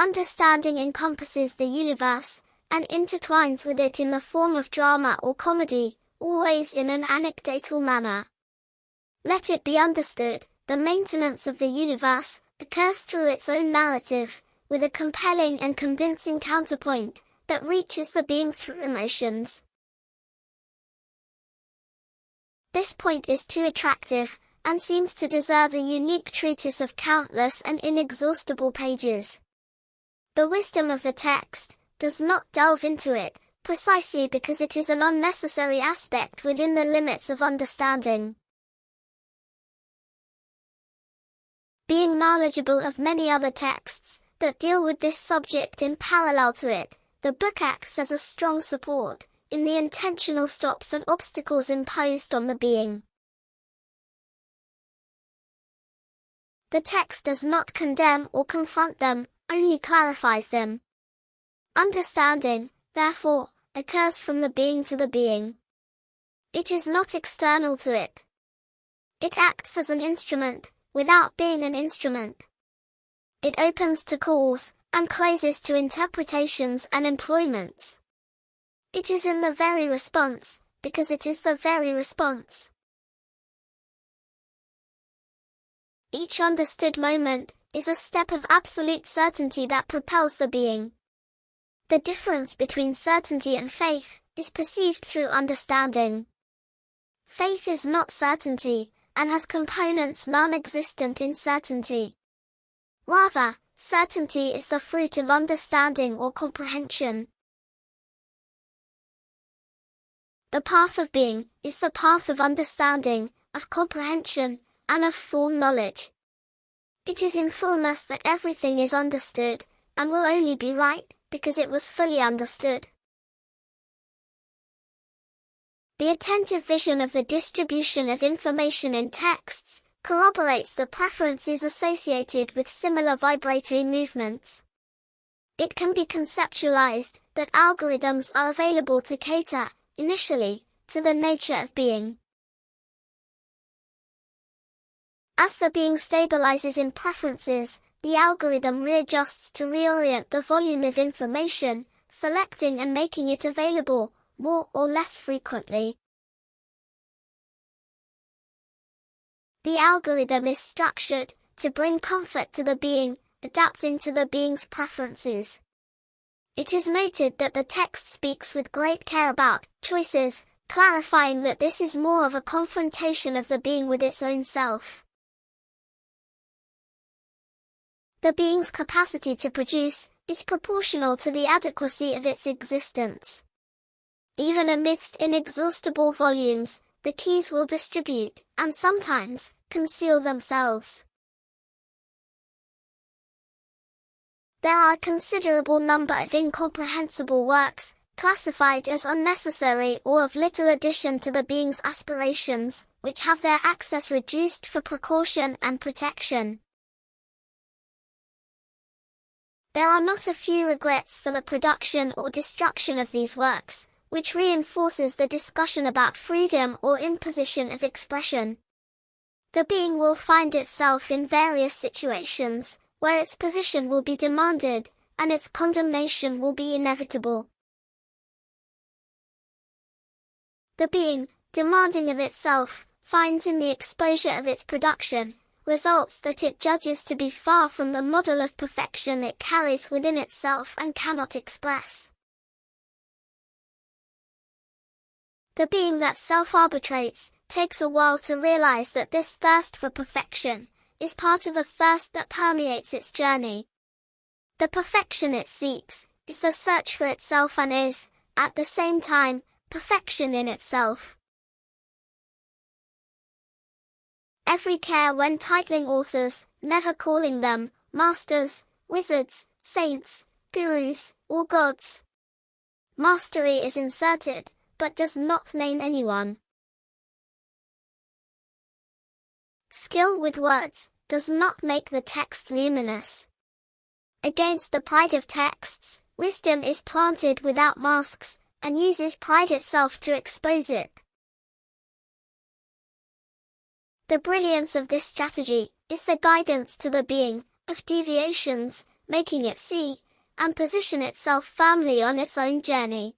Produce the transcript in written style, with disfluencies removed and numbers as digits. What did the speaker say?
Understanding encompasses the universe, and intertwines with it in the form of drama or comedy, always in an anecdotal manner. Let it be understood, the maintenance of the universe occurs through its own narrative, with a compelling and convincing counterpoint that reaches the being through emotions. This point is too attractive, and seems to deserve a unique treatise of countless and inexhaustible pages. The wisdom of the text does not delve into it, precisely because it is an unnecessary aspect within the limits of understanding. Being knowledgeable of many other texts that deal with this subject in parallel to it, the book acts as a strong support in the intentional stops and obstacles imposed on the being. The text does not condemn or confront them, only clarifies them. Understanding, therefore, occurs from the being to the being. It is not external to it. It acts as an instrument, without being an instrument. It opens to calls, and closes to interpretations and employments. It is in the very response, because it is the very response. Each understood moment is a step of absolute certainty that propels the being. The difference between certainty and faith is perceived through understanding. Faith is not certainty, and has components non-existent in certainty. Rather, certainty is the fruit of understanding or comprehension. The path of being is the path of understanding, of comprehension, and of full knowledge. It is in fullness that everything is understood, and will only be right, because it was fully understood. The attentive vision of the distribution of information in texts corroborates the preferences associated with similar vibratory movements. It can be conceptualized that algorithms are available to cater, initially, to the nature of being. As the being stabilizes in preferences, the algorithm readjusts to reorient the volume of information, selecting and making it available, more or less frequently. The algorithm is structured to bring comfort to the being, adapting to the being's preferences. It is noted that the text speaks with great care about choices, clarifying that this is more of a confrontation of the being with its own self. The being's capacity to produce is proportional to the adequacy of its existence. Even amidst inexhaustible volumes, the keys will distribute, and sometimes, conceal themselves. There are a considerable number of incomprehensible works, classified as unnecessary or of little addition to the being's aspirations, which have their access reduced for precaution and protection. There are not a few regrets for the production or destruction of these works, which reinforces the discussion about freedom or imposition of expression. The being will find itself in various situations, where its position will be demanded, and its condemnation will be inevitable. The being, demanding of itself, finds in the exposure of its production, results that it judges to be far from the model of perfection it carries within itself and cannot express. The being that self-arbitrates takes a while to realize that this thirst for perfection is part of a thirst that permeates its journey. The perfection it seeks is the search for itself and is, at the same time, perfection in itself. Every care when titling authors, never calling them masters, wizards, saints, gurus, or gods. Mastery is inserted, but does not name anyone. Skill with words does not make the text luminous. Against the pride of texts, wisdom is planted without masks, and uses pride itself to expose it. The brilliance of this strategy is the guidance to the being of deviations, making it see and position itself firmly on its own journey.